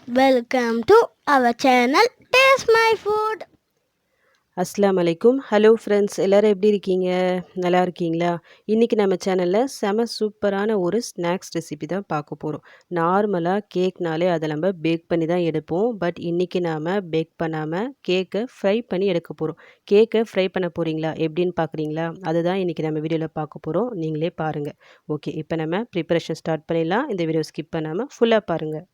Welcome to our channel Taste My Food. அஸ்ஸலாமு அலைக்கும். Hello friends, எல்லோரும் எப்படி இருக்கீங்க? நல்லா இருக்கீங்களா? இன்றைக்கி நம்ம சேனலில் செம சூப்பரான ஒரு ஸ்நாக்ஸ் ரெசிபி தான் பார்க்க போகிறோம். நார்மலாக கேக்னாலே அதை நம்ம பேக் பண்ணி தான் எடுப்போம். பட் இன்றைக்கி நாம் பேக் பண்ணாமல் கேக்கை ஃப்ரை பண்ணி எடுக்க போகிறோம். கேக்கை ஃப்ரை பண்ண போகிறீங்களா? எப்படின்னு பார்க்குறீங்களா? அதுதான் இன்றைக்கி நம்ம வீடியோவில் பார்க்க போகிறோம். நீங்களே பாருங்கள். ஓகே, இப்போ நம்ம ப்ரிப்பரேஷன் ஸ்டார்ட் பண்ணிடலாம். இந்த வீடியோ ஸ்கிப் பண்ணாமல் ஃபுல்லாக பாருங்கள்.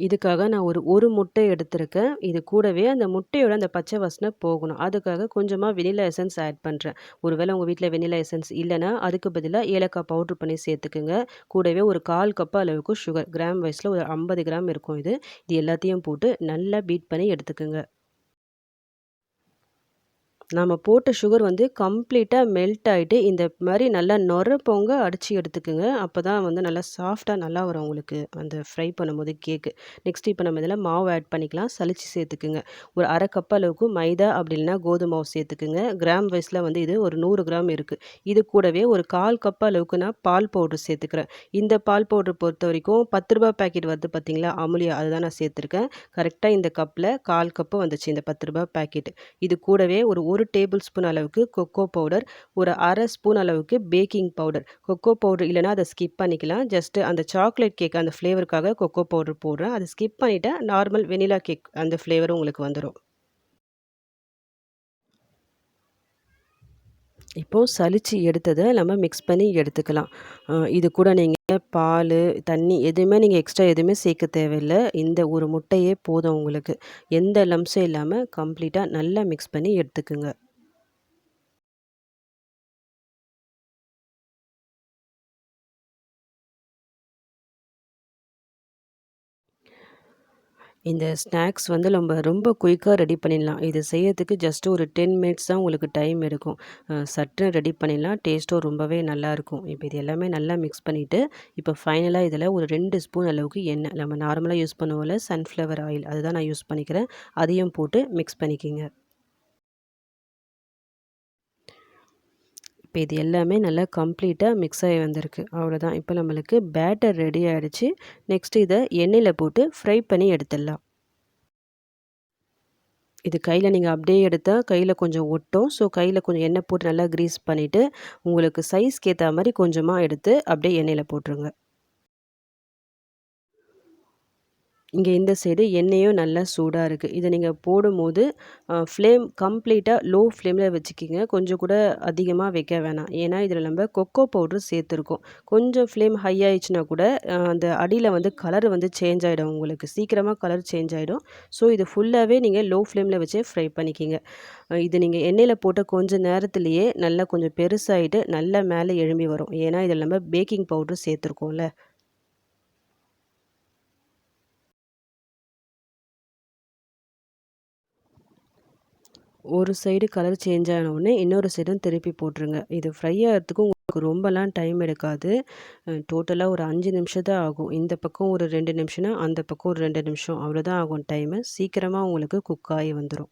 இதுக்காக நான் ஒரு முட்டை எடுத்திருக்கேன். இது கூடவே அந்த முட்டையோட அந்த பச்சை வாசனை போகணும். அதுக்காக கொஞ்சமாக வெனிலா எசன்ஸ் ஆட் பண்ணுறேன். ஒருவேளை உங்கள் வீட்டில் வெனிலா எசன்ஸ் இல்லைன்னா அதுக்கு பதிலாக ஏலக்காய் பவுட்ரு பண்ணி சேர்த்துக்குங்க. கூடவே ஒரு 1/4 கப் அளவுக்கு சுகர், கிராம் வைஸில் ஒரு 50 கிராம் இருக்கும் இது. இது எல்லாத்தையும் போட்டு நல்லா பீட் பண்ணி எடுத்துக்குங்க. நம்ம போட்ட சுகர் வந்து கம்ப்ளீட்டாக மெல்ட் ஆகிட்டு இந்த மாதிரி நல்லா நொர பொங்க அடித்து எடுத்துக்குங்க. அப்போ தான் வந்து நல்லா சாஃப்டாக நல்லா வரும் உங்களுக்கு அந்த ஃப்ரை பண்ணும்போது கேக்கு. நெக்ஸ்ட் இப்போ நம்ம இதில் மாவு ஆட் பண்ணிக்கலாம். சலிச்சு சேர்த்துக்குங்க. ஒரு 1/2 கப் அளவுக்கு மைதா அப்படி இல்லைன்னா கோதுமை மாவு சேர்த்துக்குங்க. கிராம் வைஸில் வந்து இது ஒரு 100 கிராம் இருக்குது. இது கூடவே ஒரு 1/4 கப் அளவுக்கு நான் பால் பவுட்ரு சேர்த்துக்கிறேன். இந்த பால் பவுட்ரு பொறுத்த வரைக்கும் 10 ரூபா பேக்கெட் வருது பார்த்தீங்களா, அமுலியா, அதுதான் நான் சேர்த்துருக்கேன். கரெக்டாக இந்த கப்பில் 1/4 கப்பு வந்துச்சு இந்த 10 ரூபா பேக்கெட். இது கூடவே ஒரு டேபிள் ஸ்பூன் அளவுக்கு கொக்கோ பவுடர், ஒரு 1/2 ஸ்பூன் அளவுக்கு பேக்கிங் பவுடர். கொக்கோ பவுடர் இல்லைனா அதை ஸ்கிப் பண்ணிக்கலாம். ஜஸ்ட்டு அந்த சாக்லேட் கேக் அந்த ஃப்ளேவருக்காக கொக்கோ பவுடர் போடுறேன். அதை ஸ்கிப் பண்ணிவிட்டா நார்மல் வெனிலா கேக் அந்த ஃப்ளேவரும் உங்களுக்கு வந்துடும். இப்போது சலிச்சு எடுத்ததை நம்ம மிக்ஸ் பண்ணி எடுத்துக்கலாம். இது கூட நீங்கள் பால், தண்ணி எதுவுமே நீங்கள் எக்ஸ்ட்ரா எதுவுமே சேர்க்க தேவையில்லை. இந்த ஒரு முட்டையே போதும் உங்களுக்கு. எந்த லம்ஸும் இல்லாமல் கம்ப்ளீட்டாக நல்லா மிக்ஸ் பண்ணி எடுத்துக்குங்க. இந்த ஸ்நாக்ஸ் வந்து நம்ம ரொம்ப குயிக்காக ரெடி பண்ணிடலாம். இது செய்யறதுக்கு ஜஸ்ட் ஒரு 10 மினிட்ஸ் தான் உங்களுக்கு டைம் எடுக்கும். சட்டுன்னு ரெடி பண்ணிடலாம். டேஸ்ட்டும் ரொம்பவே நல்லாயிருக்கும். இப்போ இது எல்லாமே நல்லா மிக்ஸ் பண்ணிவிட்டு, இப்போ ஃபைனலாக இதில் ஒரு 2 ஸ்பூன் அளவுக்கு எண்ணெய், நம்ம நார்மலாக யூஸ் பண்ணுவோம்ல சன்ஃப்ளவர் ஆயில், அதுதான் நான் யூஸ் பண்ணிக்கிறேன். அதையும் போட்டு மிக்ஸ் பண்ணிக்கிங்க. இப்போ இது எல்லாமே நல்லா கம்ப்ளீட்டாக மிக்ஸ் ஆகி வந்திருக்கு. அவ்வளோதான். இப்போ நம்மளுக்கு பேட்டர் ரெடி ஆகிடுச்சு. நெக்ஸ்ட்டு இதை எண்ணெயில் போட்டு ஃப்ரை பண்ணி எடுத்துடலாம். இது கையில் நீங்கள் அப்படியே எடுத்தால் கையில் கொஞ்சம் ஒட்டும். ஸோ கையில் கொஞ்சம் எண்ணெய் போட்டு நல்லா க்ரீஸ் பண்ணிவிட்டு, உங்களுக்கு சைஸ்க்கு ஏற்ற மாதிரி கொஞ்சமாக எடுத்து அப்படியே எண்ணெயில் போட்டுருங்க. இங்கே இந்த சைடு எண்ணெயும் நல்லா சூடாக இருக்குது. இதை நீங்கள் போடும்போது ஃப்ளேம் கம்ப்ளீட்டாக லோ ஃப்ளேமில் வச்சுக்கிங்க. கொஞ்சம் கூட அதிகமாக வைக்க வேணாம். ஏன்னா இதில் நம்ம கொக்கோ பவுட்ரு சேர்த்துருக்கோம். கொஞ்சம் ஃப்ளேம் ஹை ஆயிடுச்சுன்னா கூட அந்த அடியில் வந்து கலர் வந்து சேஞ்ச் ஆகிடும், உங்களுக்கு சீக்கிரமாக கலர் சேஞ்ச் ஆகிடும். ஸோ இது ஃபுல்லாகவே நீங்கள் லோ ஃப்ளேமில் வச்சே ஃப்ரை பண்ணிக்கிங்க. இது நீங்கள் எண்ணெயில் போட்ட கொஞ்சம் நேரத்துலேயே நல்லா கொஞ்சம் பெருசாகிட்டு நல்லா மேலே எழும்பி வரும். ஏன்னா இதில் நம்ம பேக்கிங் பவுட்ரு சேர்த்துருக்கோம்ல. ஒரு சைடு கலர் சேஞ்ச் ஆனவுடனே இன்னொரு சைடும் திருப்பி போட்டுருங்க. இது ஃப்ரை ஆகிறதுக்கு உங்களுக்கு ரொம்பலாம் டைம் எடுக்காது. டோட்டலாக ஒரு 5 நிமிஷம் தான் ஆகும். இந்த பக்கம் ஒரு 2 நிமிஷம்னா அந்த பக்கம் ஒரு 2 நிமிஷம் அவ்வளோதான் ஆகும் டைமு. சீக்கிரமாக உங்களுக்கு குக் ஆகி வந்துடும்.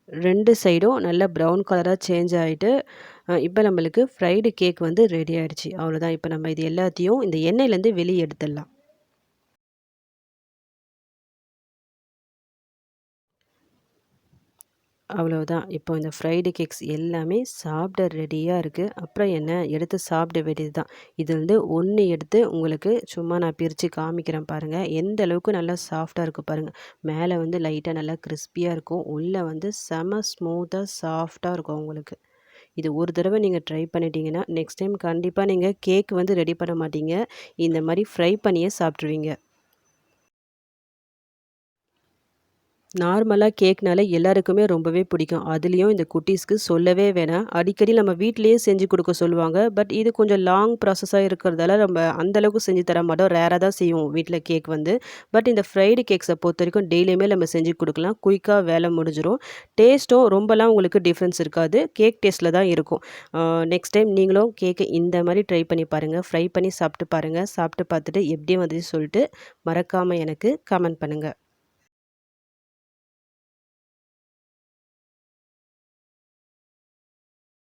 ரெண்டு சைடும் நல்லா ப்ரௌன் கலராக சேஞ்ச் ஆகிட்டு இப்போ நம்மளுக்கு ஃப்ரைடு கேக் வந்து ரெடி ஆகிடுச்சு. அவ்வளோதான். இப்போ நம்ம இது எல்லாத்தையும் இந்த எண்ணெயிலேருந்து வெளியே எடுத்துடலாம். அவ்வளோதான். இப்போ இந்த ஃப்ரைடு கேக்ஸ் எல்லாமே சாப்பிட ரெடியாக இருக்குது. அப்புறம் என்ன, எடுத்து சாப்பிட வேண்டியது தான். இது வந்து ஒன்று எடுத்து உங்களுக்கு சும்மா நான் பிரித்து காமிக்கிறேன் பாருங்கள். எந்த அளவுக்கு நல்லா சாஃப்டாக இருக்குது பாருங்கள். மேலே வந்து லைட்டாக நல்லா கிறிஸ்பியாக இருக்கும். உள்ளே வந்து செம ஸ்மூத்தாக சாஃப்டாக இருக்கும் உங்களுக்கு. இது ஒரு தடவை நீங்கள் ட்ரை பண்ணிட்டீங்கன்னா நெக்ஸ்ட் டைம் கண்டிப்பாக நீங்கள் கேக் வந்து ரெடி பண்ண மாட்டீங்க. இந்த மாதிரி ஃப்ரை பண்ணியே சாப்பிட்ருவீங்க. நார்மலாக கேக்னாலே எல்லாருக்குமே ரொம்பவே பிடிக்கும். அதுலேயும் இந்த குட்டீஸ்க்கு சொல்லவே வேணாம். அடிக்கடி நம்ம வீட்டிலேயே செஞ்சு கொடுக்க சொல்லுவாங்க. பட் இது கொஞ்சம் லாங் ப்ராசஸாக இருக்கிறதால நம்ம அந்தளவுக்கு செஞ்சு தர மாட்டோம். ரேராக தான் செய்வோம் வீட்டில் கேக் வந்து. பட் இந்த ஃப்ரைடு கேக்ஸை பொறுத்த வரைக்கும் டெய்லியுமே நம்ம செஞ்சு கொடுக்கலாம். குயிக்காக வேலை முடிஞ்சிடும். டேஸ்ட்டும் ரொம்பலாம் உங்களுக்கு டிஃப்ரென்ஸ் இருக்காது. கேக் டேஸ்ட்டில் தான் இருக்கும். நெக்ஸ்ட் டைம் நீங்களும் கேக்கை இந்த மாதிரி ட்ரை பண்ணி பாருங்கள். ஃப்ரை பண்ணி சாப்பிட்டு பாருங்கள். சாப்பிட்டு பார்த்துட்டு எப்படி வந்துச்சு சொல்லிட்டு மறக்காமல் எனக்கு கமெண்ட் பண்ணுங்கள்.